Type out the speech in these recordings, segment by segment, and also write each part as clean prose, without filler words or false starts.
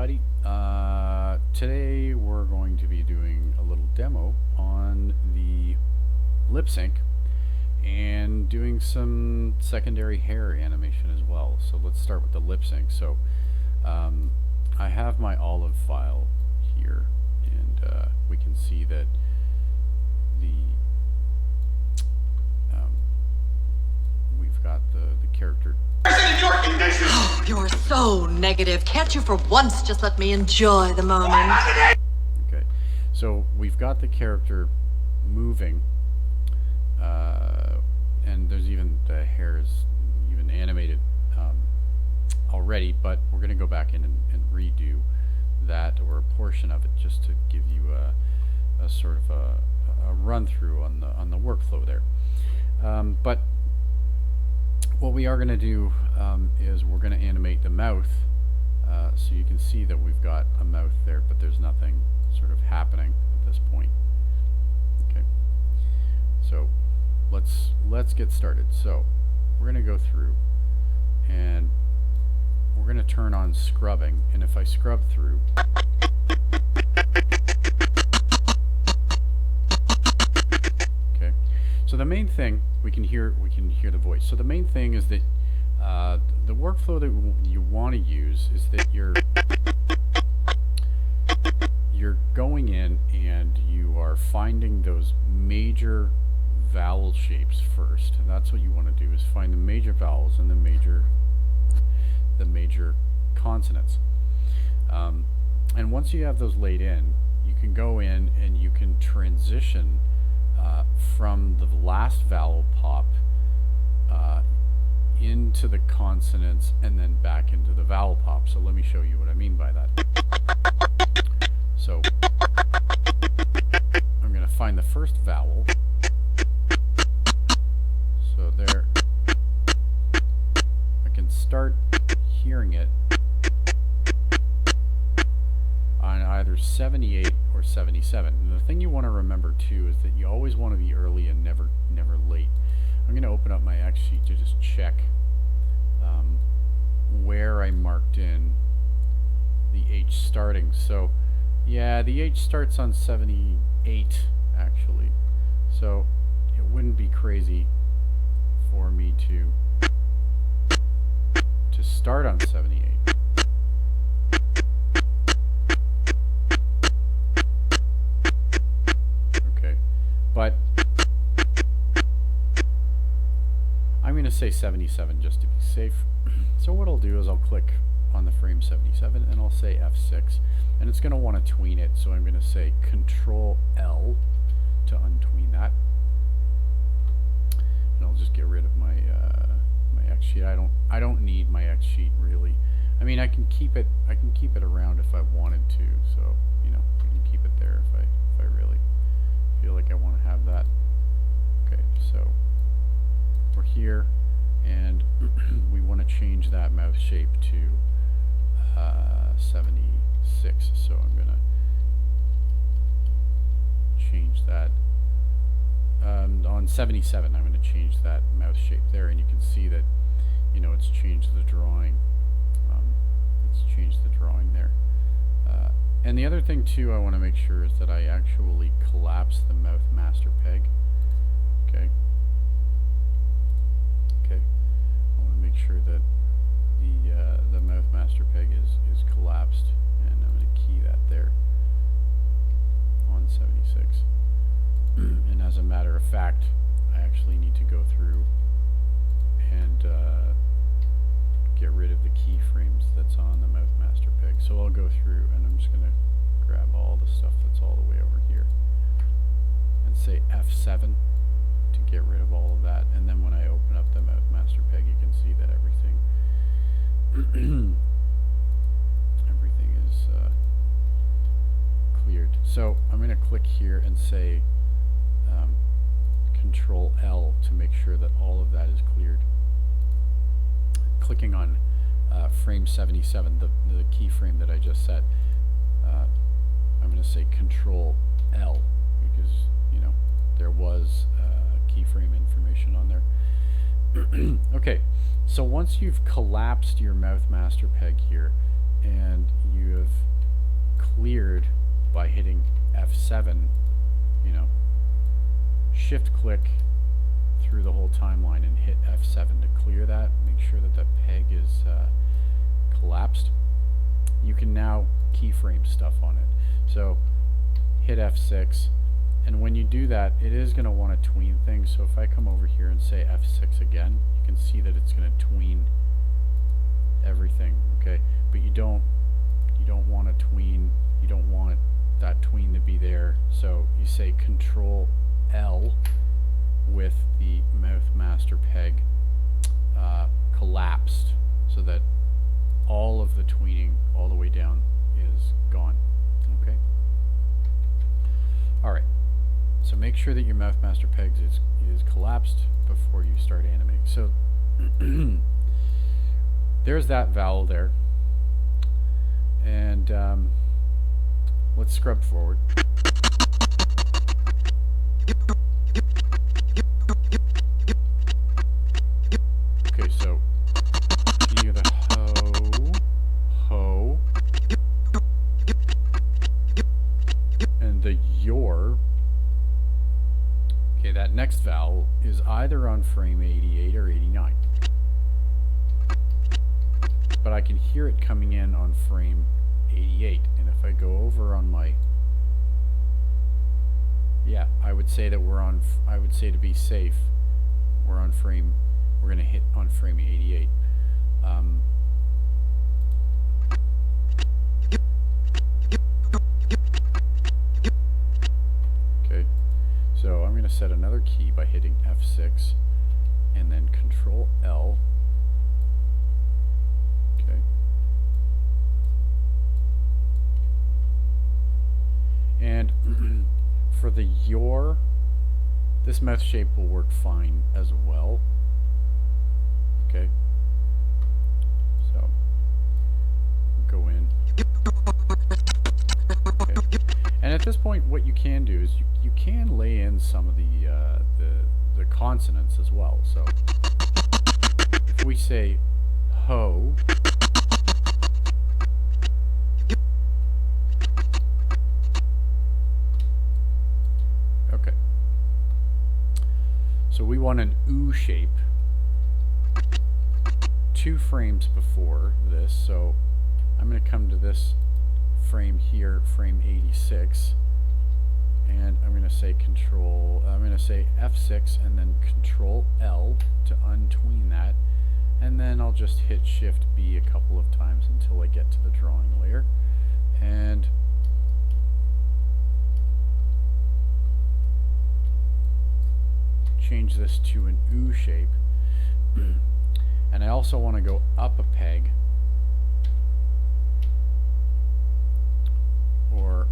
everybody. Today we're going to be doing a little demo on the lip sync and doing some secondary hair animation as well. So let's start with the lip sync. So I have my olive file here, and we can see that we've got the character. Oh, you're so negative. Can't you for once just let me enjoy the moment? Okay, so we've got the character moving, and there's even the hair is even animated already, but we're going to go back in and redo that, or a portion of it, just to give you a sort of a run through on the workflow there. But what we are going to do is we're going to animate the mouth, so you can see that we've got a mouth there, but there's nothing sort of happening at this point. Okay, so let's get started. So we're going to go through and we're going to turn on scrubbing, and if I scrub through, okay, so the main thing we can hear the voice. So the main thing is that the workflow that you want to use is that you're going in and you are finding those major vowel shapes first, and that's what you want to do, is find the major vowels and the major consonants. And once you have those laid in, you can go in and you can transition from the last vowel pop into the consonants and then back into the vowel pop. So let me show you what I mean by that. So I'm going to find the first vowel. So there, I can start hearing it on either 78 or 77. And the thing you want to remember too is that you always want to be early and never late. I'm going to open up my X sheet to just check where I marked in the H starting. So yeah, the H starts on 78 actually. So it wouldn't be crazy for me to start on 78. Okay, but I'm going to say 77 just to be safe. So what I'll do is I'll click on the frame 77 and I'll say F6, and it's going to want to tween it, so I'm going to say Control L to untween that, and I'll just get rid of my my X sheet. I don't need my X sheet really. I mean, I can keep it around if I wanted to, so you know, I can keep it there if I really feel like I want to have that. Okay, so we're here, and we want to change that mouth shape to 76. So I'm going to change that. On 77, I'm going to change that mouth shape there, and you can see that, you know, it's changed the drawing. It's changed the drawing there. And the other thing too I want to make sure is that I actually collapse the mouth master peg. Okay. Okay. I want to make sure that the mouth master peg is collapsed, and I'm going to key that there on 76. And as a matter of fact, I actually need to go through and get rid of the keyframes that's on the mouth master peg. So I'll go through and I'm just going to grab all the stuff that's all the way over here and say F7 to get rid of all of that. And then when I open up the mouth master peg, you can see that everything everything is cleared. So I'm going to click here and say Control L to make sure that all of that is cleared. Clicking on frame 77, the keyframe that I just set, I'm going to say Control L because, you know, there was keyframe information on there. Okay, so once you've collapsed your mouth master peg here, and you have cleared by hitting F7, you know, shift click through the whole timeline and hit F7 to clear that. Make sure that that peg is collapsed. You can now keyframe stuff on it. So hit F6, and when you do that, it is going to want to tween things. So if I come over here and say F6 again, you can see that it's going to tween everything. Okay, but you don't want to tween. You don't want that tween to be there. So you say Control L with the mouth master peg collapsed, so that all of the tweening all the way down is gone. Okay. All right. So make sure that your mouth master pegs is collapsed before you start animating. So there's that vowel there, and let's scrub forward. Okay, so you hear the ho, and the your. Okay, that next vowel is either on frame 88 or 89. But I can hear it coming in on frame 88. And if I go over on my... Yeah, I would say that we're on... I would say, to be safe, we're on frame... We're going to hit on frame 88. Okay, so I'm going to set another key by hitting F6 and then Control L. Okay. And for the your, this mouth shape will work fine as well. Okay. So go in. Okay. And at this point, what you can do is you can lay in some of the consonants as well. So if we say ho, okay. So we want an oo shape 2 frames before this. So I'm going to come to this frame here, frame 86, and I'm going to say F6 and then Control L to untween that, and then I'll just hit Shift B a couple of times until I get to the drawing layer, and change this to an oo shape. And I also want to go up a peg, or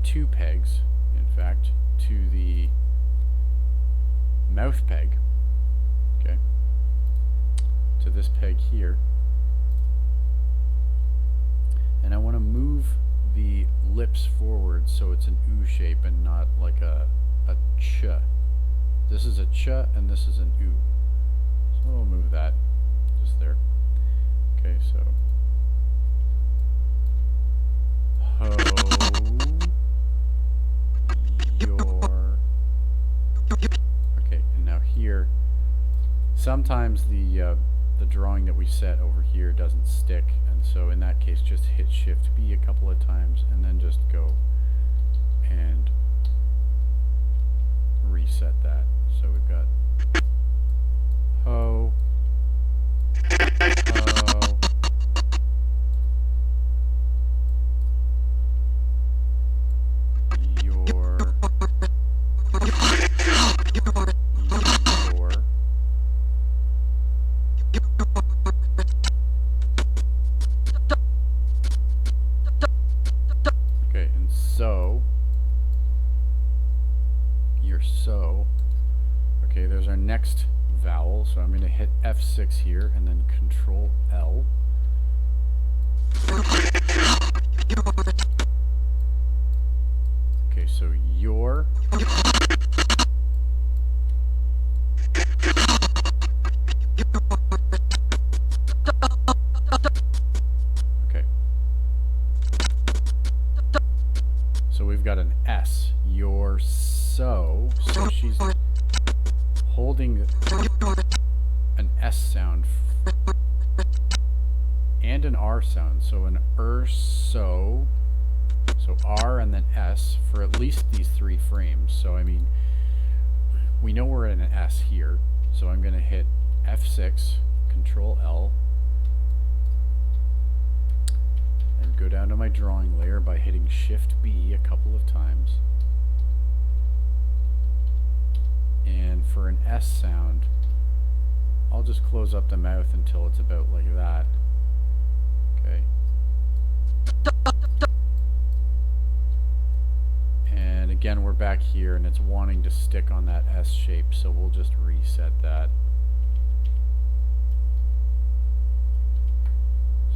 two pegs, in fact, to the mouth peg, okay, to this peg here, and I want to move the lips forward so it's an oo shape and not like a ch. This is a ch and this is an oo. So we'll move that just there. Okay, so ho, your. Okay, and now here, sometimes the drawing that we set over here doesn't stick, and so in that case just hit Shift B a couple of times and then just go and reset that. So we've got ho, ho, your, okay, and so your so. Okay, there's our next vowel, so I'm going to hit F6 here and then Control L. Okay, so your. So we've got an S. You're so she's holding an S sound and an R sound. So an so R and then S for at least these 3 frames. So I mean, we know we're in an S here. So I'm going to hit F6, Control L, and go down to my drawing layer by hitting Shift B a couple of times. And for an S sound, I'll just close up the mouth until it's about like that. Okay. And again, we're back here and it's wanting to stick on that S shape, so we'll just reset that.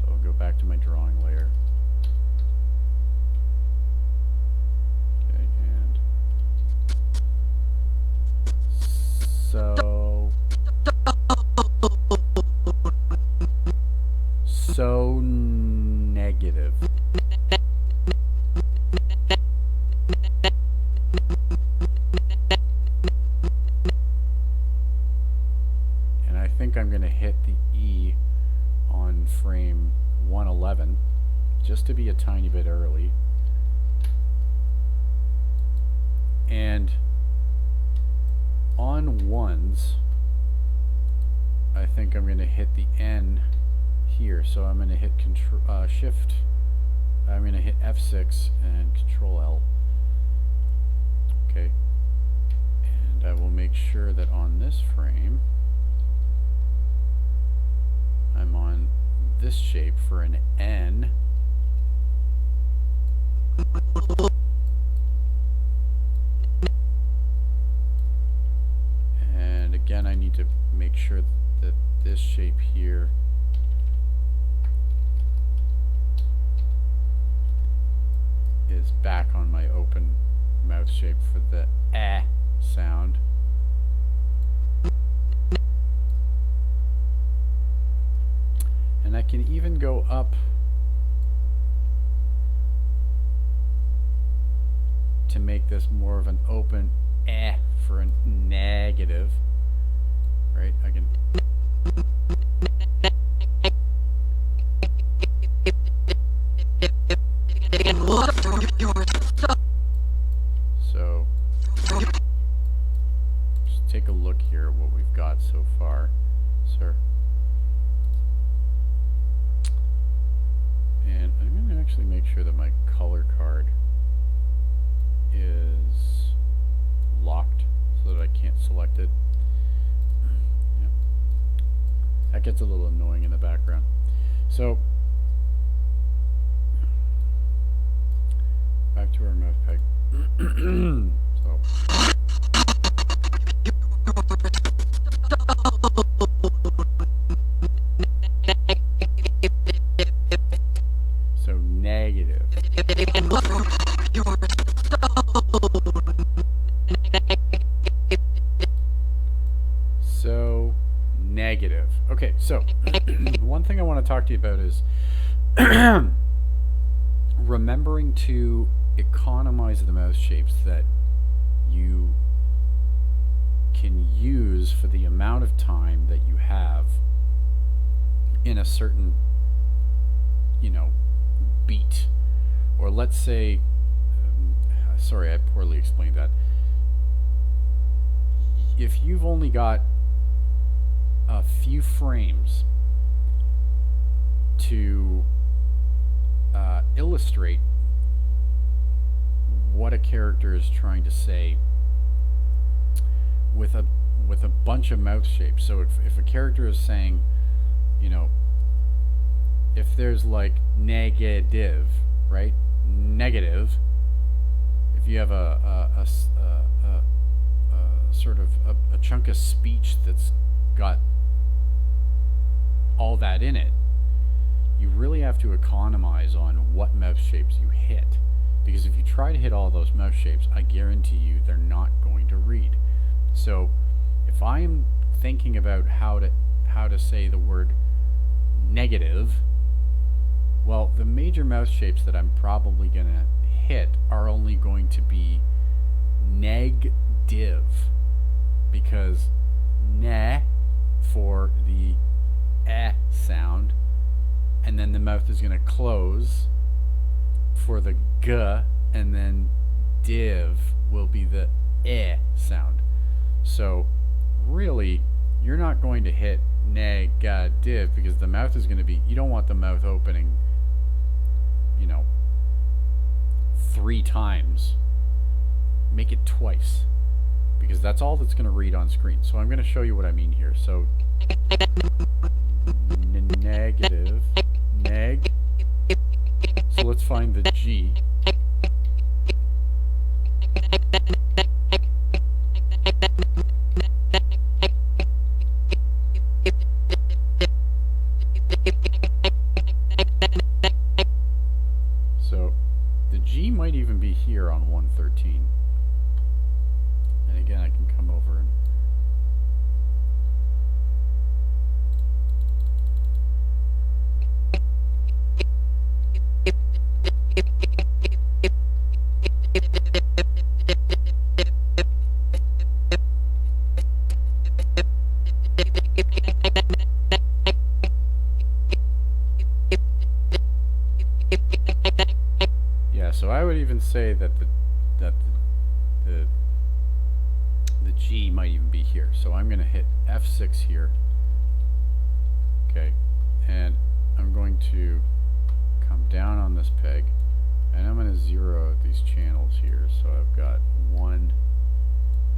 So I'll go back to my drawing layer. Okay, and so negative. And I think I'm going to hit the E on frame 111 just to be a tiny bit early. And on ones, I think I'm going to hit the N here. So I'm going to hit Shift. I'm going to hit F6 and Control L. Okay. And I will make sure that on this frame, I'm on this shape for an N. And again, I need to make sure that this shape here is back on my open mouth shape for the eh sound. And I can even go up to make this more of an open eh for a negative. Right? I can. So, just take a look here at what we've got so far, sir. And I'm going to actually make sure that my color card is locked so that I can't select it. Yeah. That gets a little annoying in the background. So, back to our mouth peg. So negative. So negative. Okay, so one thing I want to talk to you about is remembering to economize the mouth shapes that you can use for the amount of time that you have in a certain, you know, beat. Or let's say, sorry, I poorly explained that. If you've only got a few frames to illustrate what a character is trying to say with a bunch of mouth shapes. So if a character is saying, you know, if there's like negative, right? Negative. If you have a sort of a chunk of speech that's got all that in it, you really have to economize on what mouth shapes you hit. Because if you try to hit all those mouth shapes, I guarantee you they're not going to read. So if I'm thinking about how to say the word negative, well, the major mouth shapes that I'm probably going to hit are only going to be neg div, because ne for the sound, and then the mouth is going to close for the g, and then div will be the sound. So really, you're not going to hit negative, because the mouth is going to be, you don't want the mouth opening, 3 times. Make it twice, because that's all that's going to read on screen. So I'm going to show you what I mean here. So negative, neg. So let's find the G. So the G might even be here on 113. And again, I can come over and so I would even say that the G might even be here. So I'm going to hit F6 here. Okay, and I'm going to come down on this peg, and I'm going to zero out these channels here. So I've got 1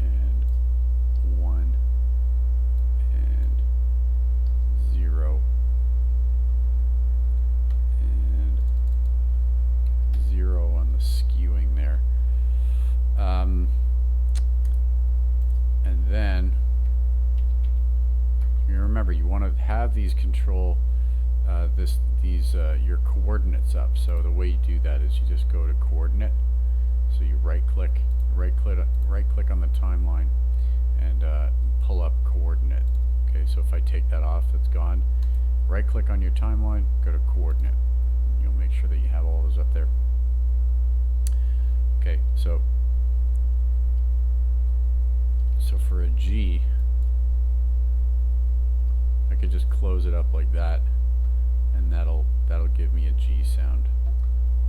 and 1 and 0 and 0 on the skewing there. And then you remember, you want to have these control your coordinates up. So the way you do that is you just go to coordinate. So you right click on the timeline and pull up coordinate. Okay, so if I take that off, it's gone. Right click on your timeline, go to coordinate. You'll make sure that you have all those up there. Okay, so for a G, I could just close it up like that, and that'll give me a G sound.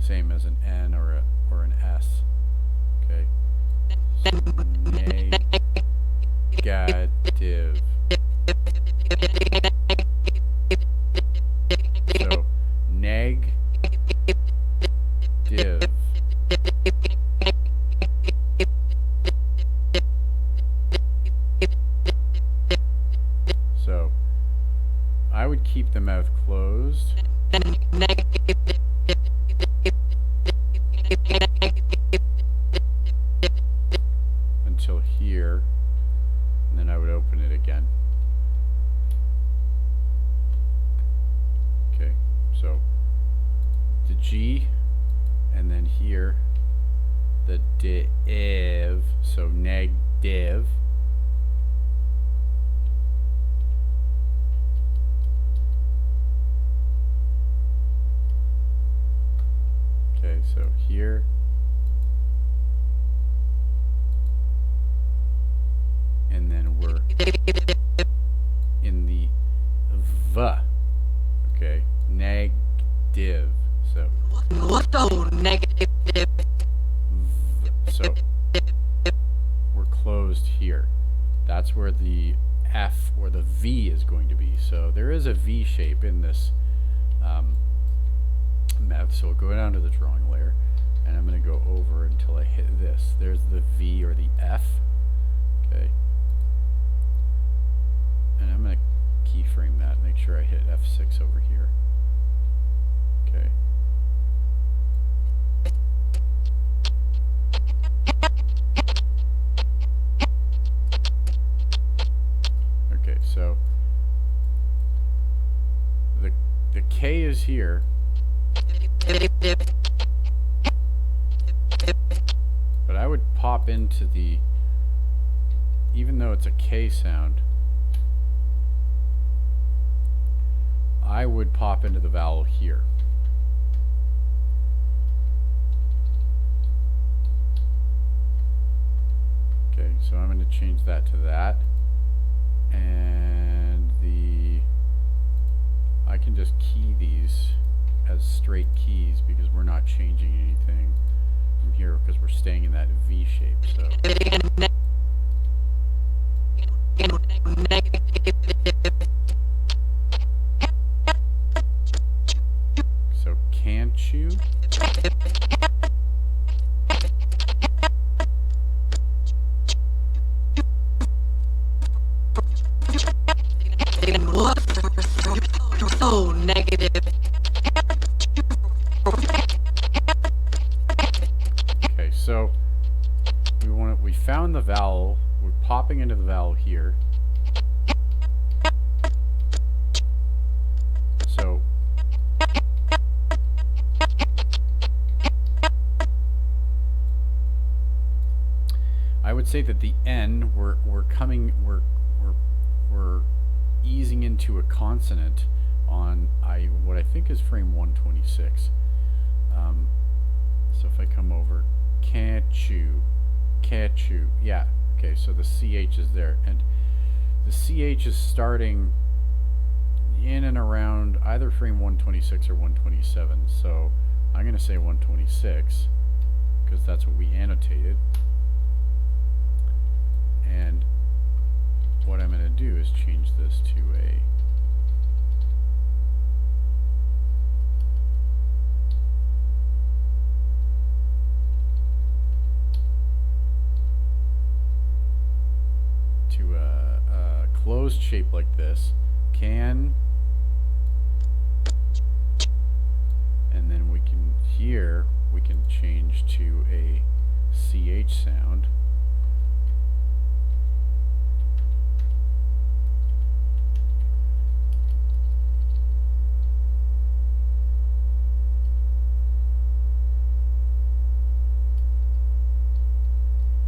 Same as an N or an S. Okay. So negative. So neg div. So I would keep the mouth closed until here, and then I would open it again. Okay, so the G, and then here the div, so neg div. Okay, so here, and then we're in the v. Okay, negative. So What the negative? so we're closed here. That's where the F or the V is going to be. So there is a V shape in this mouth. So we'll go down to the drawing layer, and I'm going to go over until I hit this. There's the V or the F. Okay. And I'm going to keyframe that. Make sure I hit F6 over here. Okay. Okay, so the K is here, but I would pop into the, even though it's a K sound, I would pop into the vowel here. so I'm going to change that to that. And I can just key these as straight keys because we're not changing anything from here because we're staying in that V shape. So can't you? You're so negative. Okay, so we found the vowel. We're popping into the vowel here. So I would say that the N we're easing into a consonant on what I think is frame 126. So if I come over, can't you, yeah, okay, so the CH is there, and the CH is starting in and around either frame 126 or 127, so I'm going to say 126 because that's what we annotated. And what I'm going to do is change this to a closed shape like this. Can, and then we can here we can change to a CH sound.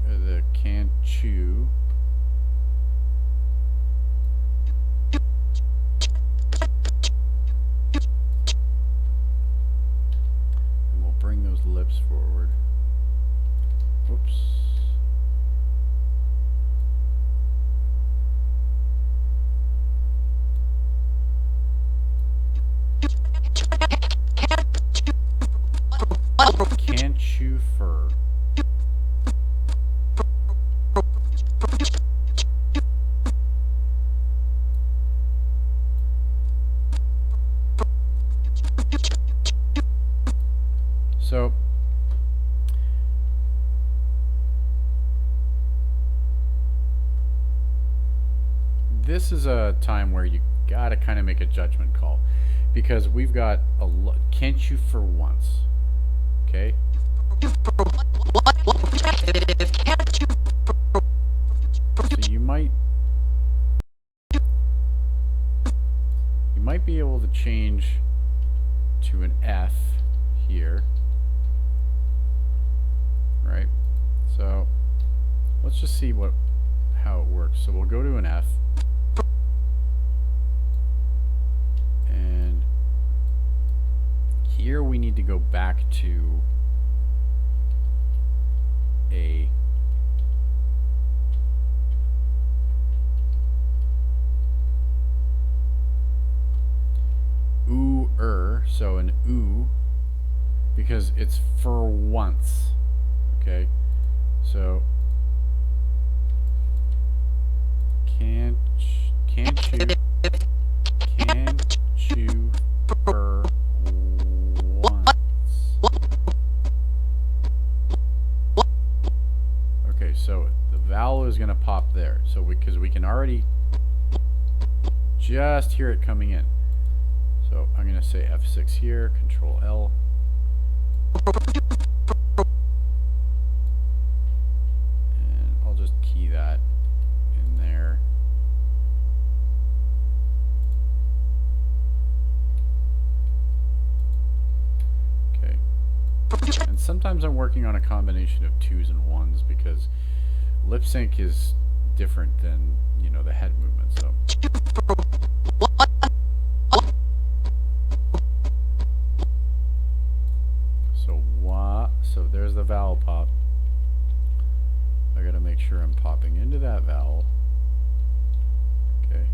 The can't chew. And we'll bring those lips forward. Whoops. Can't chew fur. So this is a time where you gotta kind of make a judgment call because we've got can't you for once, okay? So you might be able to change to an F here, right? So let's just see how it works. So we'll go to an F, and here we need to go back to a so an oo, because it's for once, okay? So can't chew for once. Okay, so the vowel is going to pop there. So because we can already just hear it coming in. So I'm going to say F6 here, Control L. And I'll just key that in there. Okay. And sometimes I'm working on a combination of 2s and 1s because lip sync is different than, you know, the head movement. So so there's the vowel pop. I gotta make make sure I'm popping into that vowel. Okay.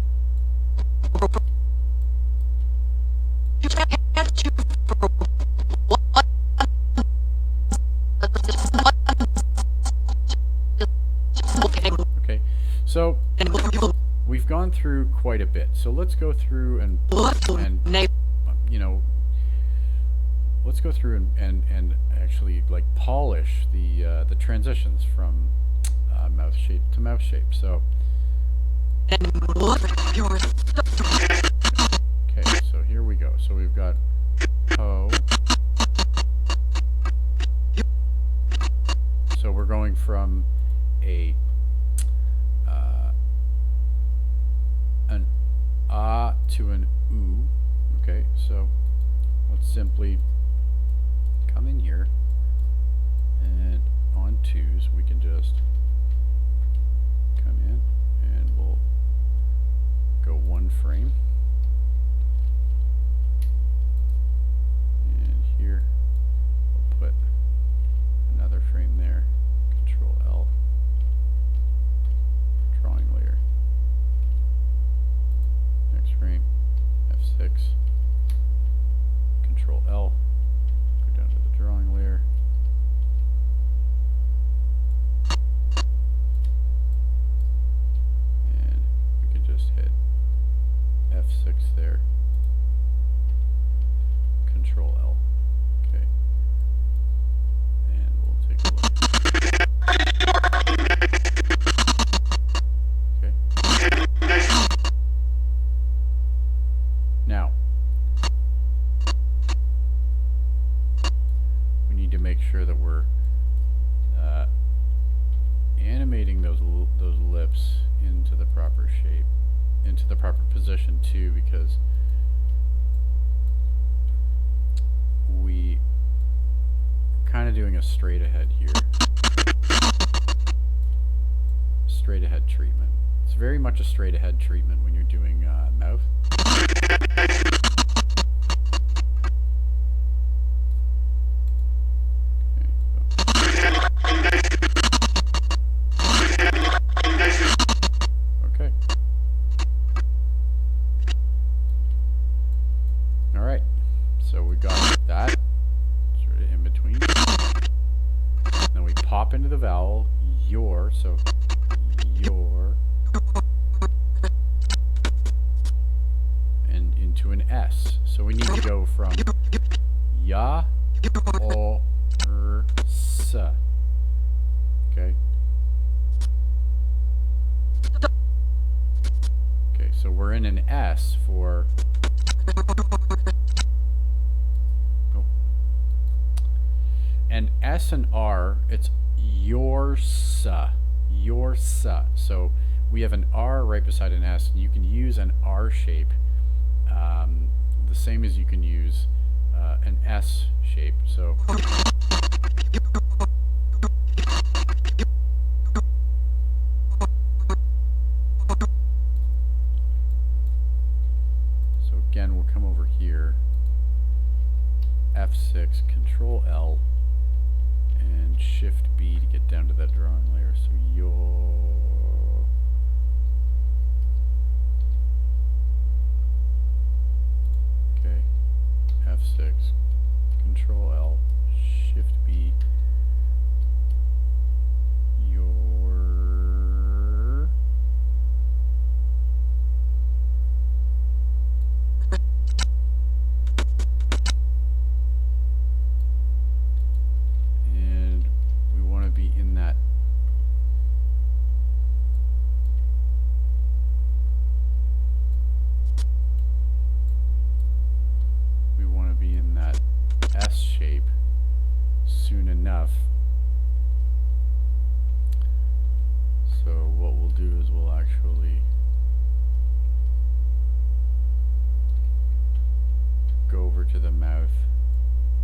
Okay, so we've gone through quite a bit. So let's go through and you know, let's go through and actually like polish the transitions from mouth shape to mouth shape. So okay, so here we go. So we've got ho. So we're going from an ah to an oo. Okay, so let's simply come in here and on twos we can just come in and we'll go one frame, and here we'll put another frame there. Control L, drawing layer. Next frame, F6, Control L, go down to the drawing layer. And we can just hit F6 there. Control L. Okay. And we'll take a look. Okay. Now, we need to make sure that we're animating those lips into the proper shape, into the proper position too, because we're kind of doing a straight ahead here. Straight ahead treatment. It's very much a straight ahead treatment when you're doing mouth. Okay. All right. So we got that sort of in between. Then we pop into the vowel your, so your, and into an S. So we need to go from ya, o, s. Okay. Okay, so we're in an S for and S and R, it's your-sa. So we have an R right beside an S, and you can use an R shape the same as you can use an S shape. So again, we'll come over here, F6, Control L, and Shift B to get down to that drawing layer. So okay, F6, Control L, Shift B, and we want to be in that S shape soon enough. So what we'll do is we'll actually go over to the mouth,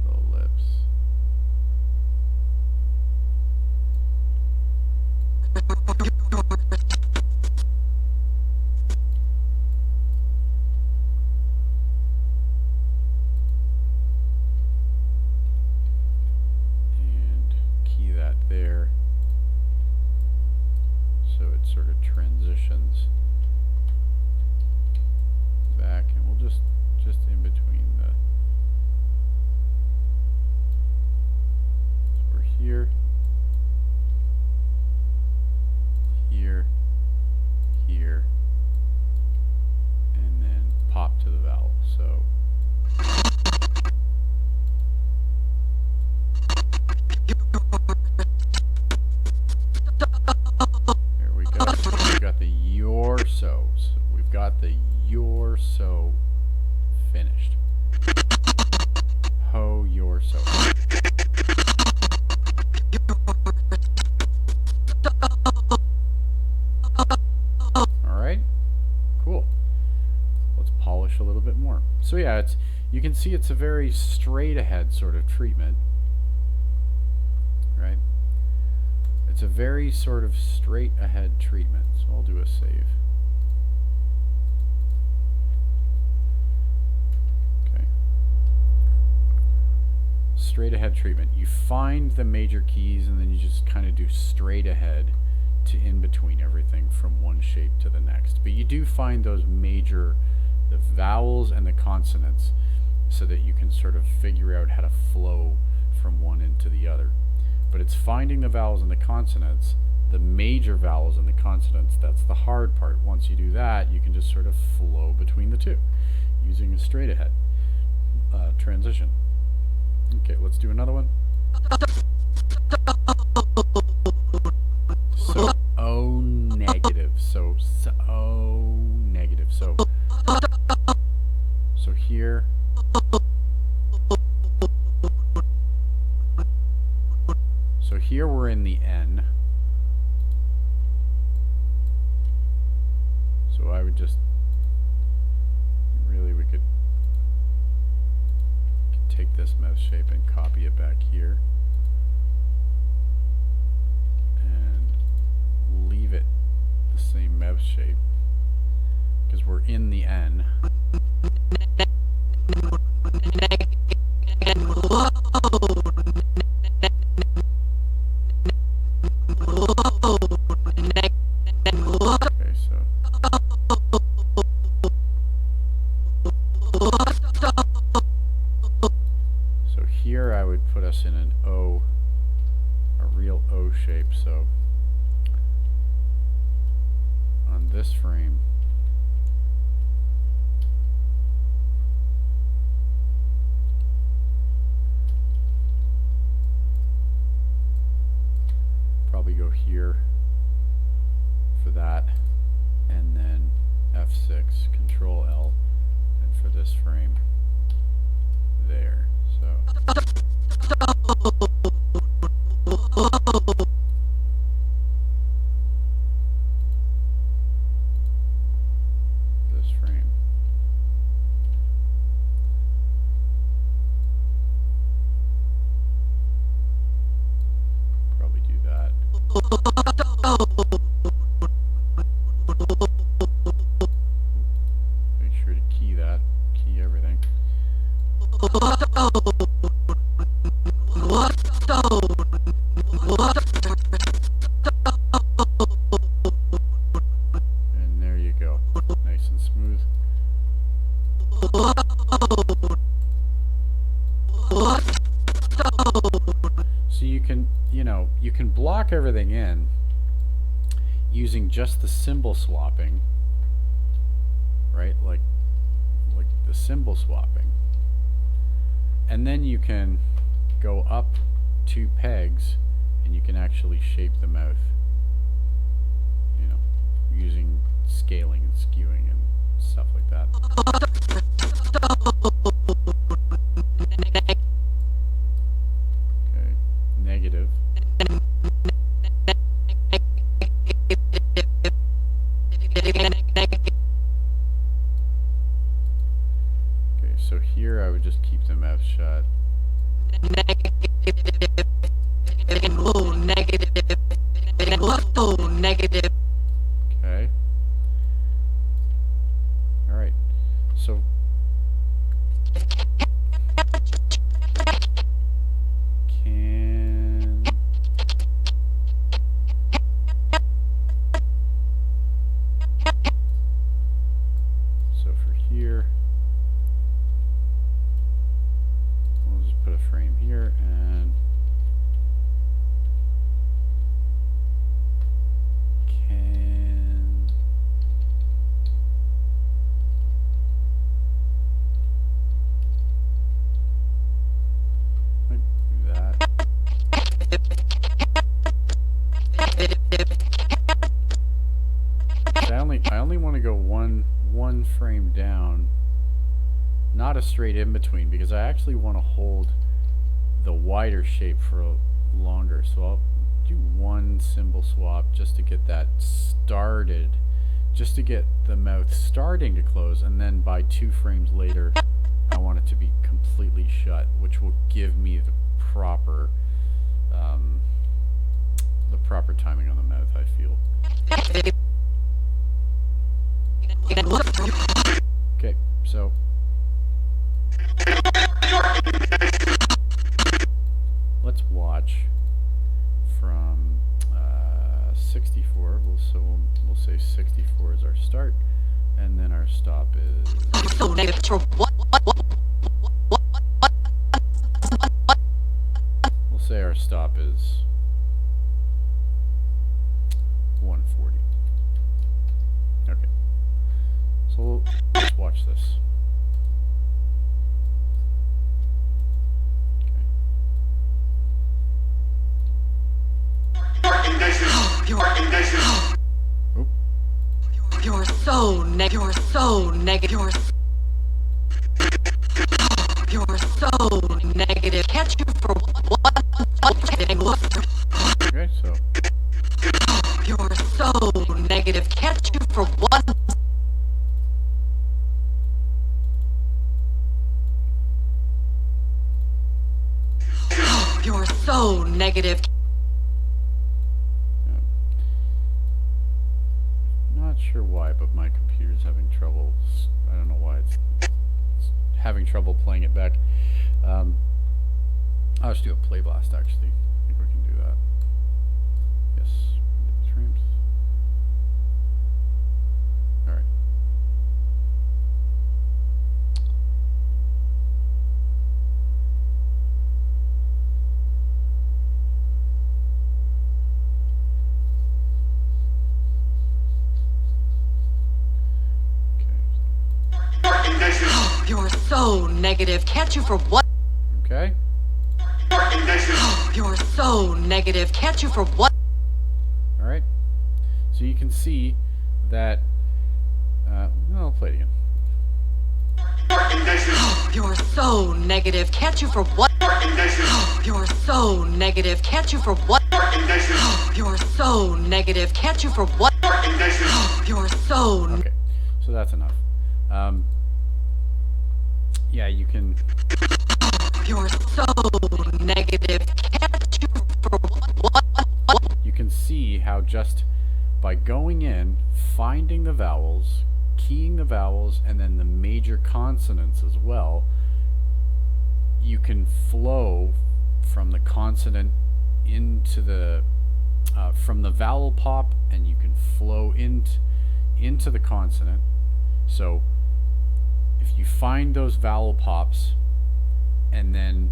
the lips. And key that there. sort of transitions back, and we'll just in between the, so we're here, here, here, and then pop to the vowel. So there we go. We've got the your so. We've got the your so finished. Ho your so. Alright. Cool. Let's polish a little bit more. So yeah, you can see it's a very straight ahead sort of treatment. Right? It's a very sort of straight ahead treatment. So I'll do a save. Okay. Straight ahead treatment. You find the major keys and then you just kind of do straight ahead to in between everything from one shape to the next. But you do find those major, the vowels and the consonants, so that you can sort of figure out how to flow from one into the other. But it's finding the vowels and the consonants, the major vowels and the consonants, that's the hard part. Once you do that, you can just sort of flow between the two using a straight ahead transition. Okay, let's do another one. So, O negative. So negative. So here. So here we're in the N. So I would just, really we could take this mouth shape and copy it back here. And leave it the same mouth shape. Because we're in the N. Okay, so here I would put us in an O, a real O shape. So on this frame, probably go here for that, and then F6, Control L, and for this frame, there. So this frame. Probably do that. Make sure to key that. Key everything. And there you go. Nice and smooth. So you can, you can block everything in using just the symbol swapping, right? Like the symbol swapping. And then you can go up 2 pegs and you can actually shape the mouth, using scaling and skewing and stuff like that. Okay, negative. Okay, so here I would just keep the mouth shut. Negative. Okay. Alright. So can I only want to go one frame down, not a straight in between, because I actually want to hold the wider shape for longer. So I'll do one symbol swap just to get that started, just to get the mouth starting to close, and then by 2 frames later I want it to be completely shut, which will give me the proper timing on the mouth, I feel. Okay, so let's watch from 64. We'll say 64 is our start, and then our stop is. We'll say our stop is 140. Okay, so let's watch this. You're so negative. You're so negative. You're so negative. Catch you for one. Okay, so. You're so negative. Catch you for one. You're so negative. Not sure why, but my computer's having trouble. I don't know why it's having trouble playing it back. I'll just do a play blast, actually. I think we can do that. Yes, streams. Alright. You're so negative. Catch you for one. Okay. You're so negative. Catch you for one. Alright. So you can see that. I'll play it again. You're so negative. Catch you for one. You're so negative. Catch you for one. You're so negative. Catch you for one. You're so. Okay. So that's enough. Yeah, you can. You're so negative. Catch you for one. You can see how just by going in, finding the vowels, keying the vowels, and then the major consonants as well, you can flow from the consonant into the from the vowel pop, and you can flow into the consonant. So if you find those vowel pops and then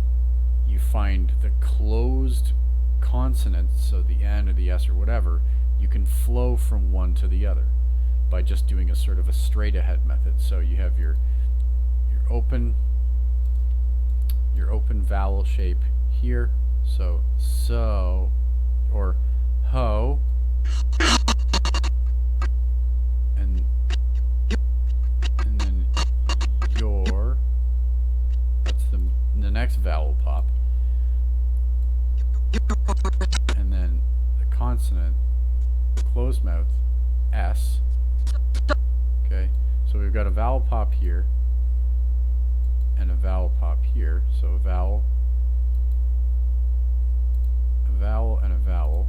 you find the closed consonants, so the N or the S or whatever, you can flow from one to the other by just doing a sort of a straight ahead method. So you have your open vowel shape here, so or ho, and then your, that's the next vowel pop, and then the consonant, closed mouth, S. Okay, so we've got a vowel pop here and a vowel pop here, so a vowel, and a vowel,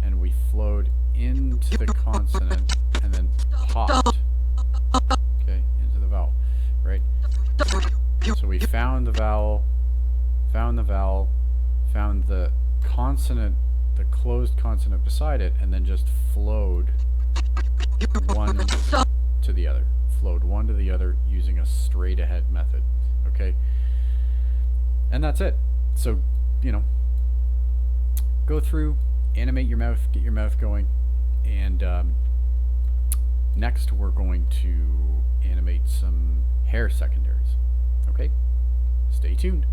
and we flowed into the consonant and then popped, okay, into the vowel, right? So we found the vowel, found the consonant, the closed consonant beside it, and then just flowed one to the other. Flowed one to the other using a straight ahead method. Okay? And that's it. So, you know, go through, animate your mouth, get your mouth going, and next we're going to animate some hair secondaries. Okay? Stay tuned.